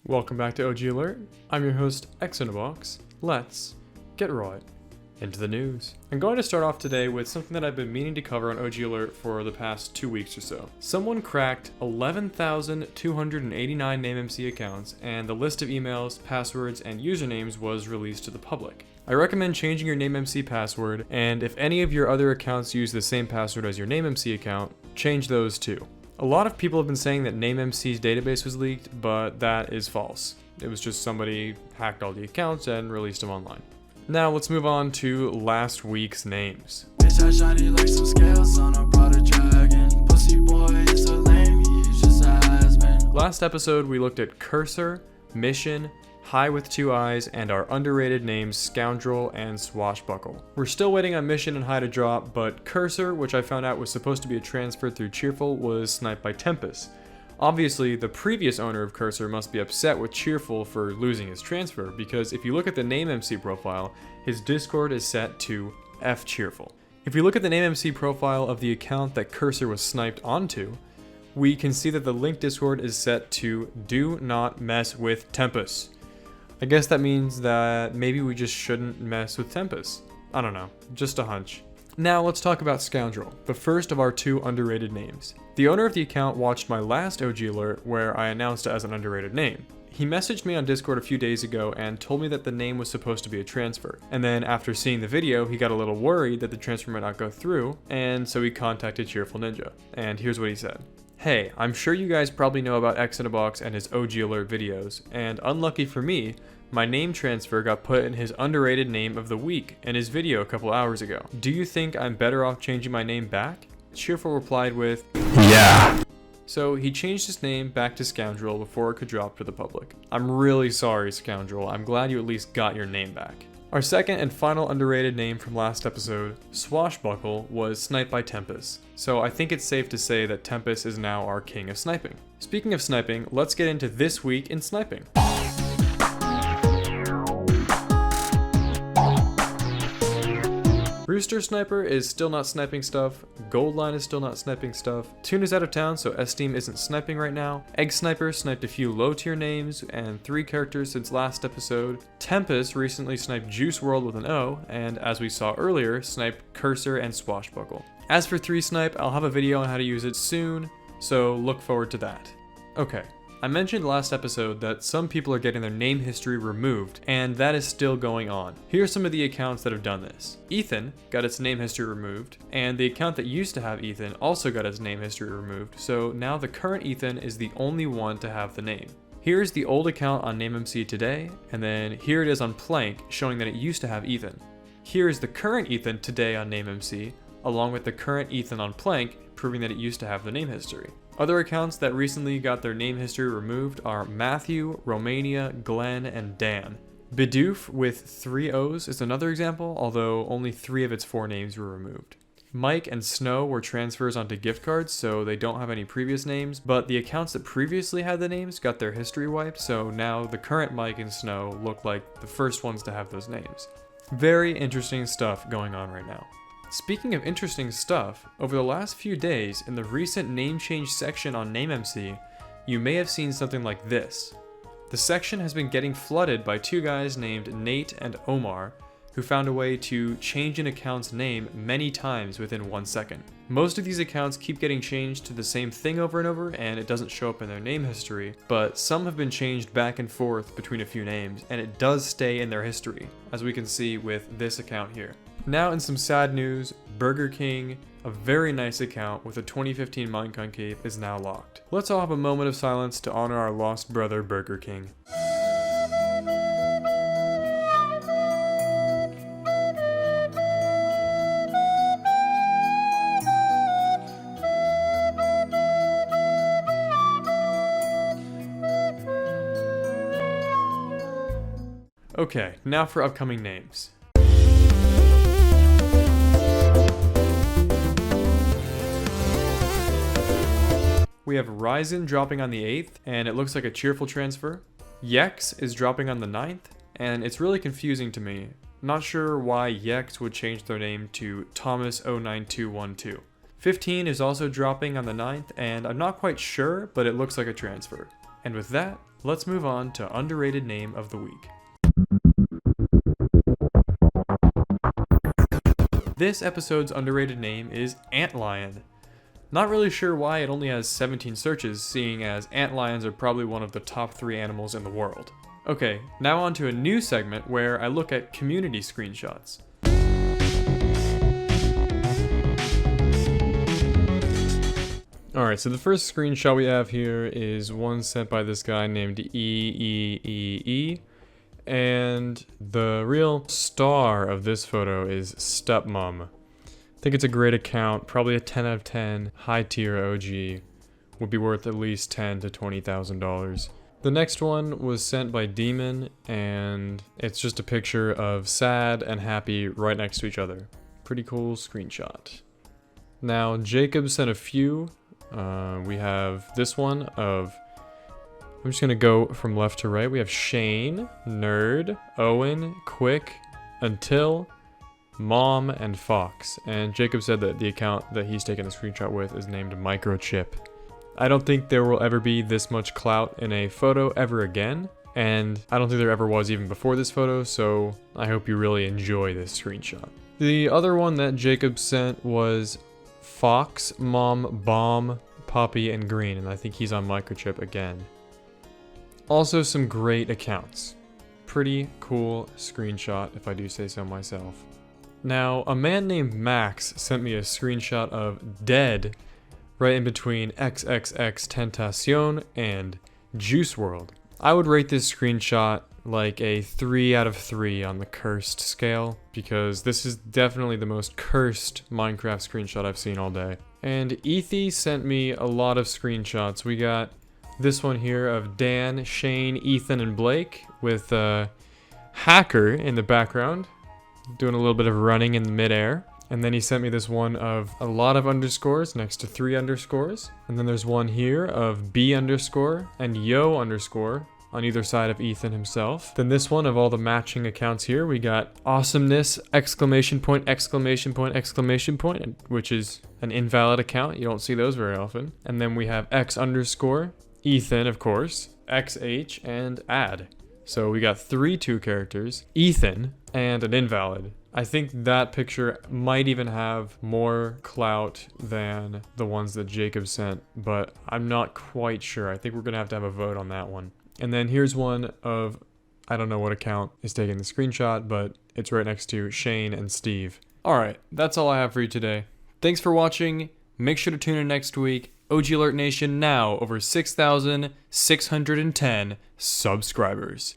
Welcome back to OG Alert. I'm your host, X in a Box. Let's get right into the news. I'm going to start off today with something that I've been meaning to cover on OG Alert for the past 2 weeks or so. Someone cracked 11,289 NameMC accounts, and the list of emails, passwords, and usernames was released to the public. I recommend changing your NameMC password, and if any of your other accounts use the same password as your NameMC account, change those too. A lot of people have been saying that NameMC's database was leaked, but that is false. It was just somebody hacked all the accounts and released them online. Now let's move on to last week's names. Bitch, I shiny like some scales on a Prada dragon. Pussy boy is so lame, he's just a has-been. Last episode we looked at Cursor, Mission, High with Two Eyes, and our underrated names Scoundrel and Swashbuckle. We're still waiting on Mission and High to drop, but Cursor, which I found out was supposed to be a transfer through Cheerful, was sniped by Tempus. Obviously, the previous owner of Cursor must be upset with Cheerful for losing his transfer, because if you look at the NameMC profile, his Discord is set to F Cheerful. If you look at the NameMC profile of the account that Cursor was sniped onto, we can see that the link Discord is set to Do Not Mess with Tempus. I guess that means that maybe we just shouldn't mess with Tempus. I don't know, just a hunch. Now let's talk about Scoundrel, the first of our two underrated names. The owner of the account watched my last OG alert where I announced it as an underrated name. He messaged me on Discord a few days ago and told me that the name was supposed to be a transfer. And then after seeing the video, he got a little worried that the transfer might not go through, and so he contacted Cheerful Ninja. And here's what he said. Hey, I'm sure you guys probably know about X in a Box and his OG Alert videos, and unlucky for me, my name transfer got put in his underrated name of the week in his video a couple hours ago. Do you think I'm better off changing my name back? Cheerful replied with, yeah. So he changed his name back to Scoundrel before it could drop to the public. I'm really sorry, Scoundrel. I'm glad you at least got your name back. Our second and final underrated name from last episode, Swashbuckle, was sniped by Tempus. So I think it's safe to say that Tempus is now our king of sniping. Speaking of sniping, let's get into this week in sniping. Rooster Sniper is still not sniping stuff, Goldline is still not sniping stuff, Toon is out of town so S-Team isn't sniping right now, Egg Sniper sniped a few low tier names and 3 characters since last episode, Tempus recently sniped Juice WRLD with an O, and as we saw earlier, sniped Cursor and Swashbuckle. As for 3 Snipe, I'll have a video on how to use it soon, so look forward to that. Okay. I mentioned last episode that some people are getting their name history removed, and that is still going on. Here are some of the accounts that have done this. Ethan got its name history removed, and the account that used to have Ethan also got its name history removed, so now the current Ethan is the only one to have the name. Here's the old account on NameMC today, and then here it is on Plank, showing that it used to have Ethan. Here is the current Ethan today on NameMC, along with the current Ethan on Plank, proving that it used to have the name history. Other accounts that recently got their name history removed are Matthew, Romania, Glenn, and Dan. Bidoof with 3 O's is another example, although only 3 of its 4 names were removed. Mike and Snow were transfers onto gift cards, so they don't have any previous names, but the accounts that previously had the names got their history wiped, so now the current Mike and Snow look like the first ones to have those names. Very interesting stuff going on right now. Speaking of interesting stuff, over the last few days in the recent name change section on NameMC, you may have seen something like this. The section has been getting flooded by 2 guys named Nate and Omar, who found a way to change an account's name many times within 1 second. Most of these accounts keep getting changed to the same thing over and over, and it doesn't show up in their name history, but some have been changed back and forth between a few names, and it does stay in their history, as we can see with this account here. Now in some sad news, Burger King, a very nice account with a 2015 Minecon cape, is now locked. Let's all have a moment of silence to honor our lost brother Burger King. Okay, now for upcoming names. We have Ryzen dropping on the 8th, and it looks like a Cheerful transfer. Yex is dropping on the 9th, and it's really confusing to me. Not sure why Yex would change their name to Thomas09212. 15 is also dropping on the 9th, and I'm not quite sure, but it looks like a transfer. And with that, let's move on to underrated name of the week. This episode's underrated name is Antlion. Not really sure why it only has 17 searches, seeing as antlions are probably one of the top 3 animals in the world. Okay, now on to a new segment where I look at community screenshots. Alright, so the first screenshot we have here is one sent by this guy named EEEE. And the real star of this photo is Stepmom. I think it's a great account, probably a 10 out of 10, high tier OG, would be worth at least $10,000 to $20,000. The next one was sent by Demon, and it's just a picture of sad and happy right next to each other. Pretty cool screenshot. Now, Jacob sent a few. We have this one of, I'm just gonna go from left to right. We have Shane, Nerd, Owen, Quick, Until, Mom, and Fox. And Jacob said that the account that he's taking a screenshot with is named Microchip. I don't think there will ever be this much clout in a photo ever again. And I don't think there ever was even before this photo, so I hope you really enjoy this screenshot. The other one that Jacob sent was Fox, Mom, Bomb, Poppy, and Green, and I think he's on Microchip again. Also some great accounts. Pretty cool screenshot, if I do say so myself. Now, a man named Max sent me a screenshot of Dead right in between XXX Tentacion and Juice WRLD. I would rate this screenshot like a 3 out of 3 on the cursed scale, because this is definitely the most cursed Minecraft screenshot I've seen all day. And Ethy sent me a lot of screenshots. We got this one here of Dan, Shane, Ethan, and Blake with Hacker in the background, doing a little bit of running in the midair. And then he sent me this one of a lot of underscores next to 3 underscores. And then there's one here of B underscore and Yo underscore on either side of Ethan himself. Then this one of all the matching accounts here, we got awesomeness, exclamation point, exclamation point, exclamation point, which is an invalid account. You don't see those very often. And then we have X underscore, Ethan, of course, XH, and add. So we got 3 2 characters, Ethan, and an invalid. I think that picture might even have more clout than the ones that Jacob sent, but I'm not quite sure. I think we're gonna have a vote on that one. And then here's one of, I don't know what account is taking the screenshot, but it's right next to Shane and Steve. Alright, that's all I have for you today. Thanks for watching. Make sure to tune in next week. OG Alert Nation now over 6,610 subscribers.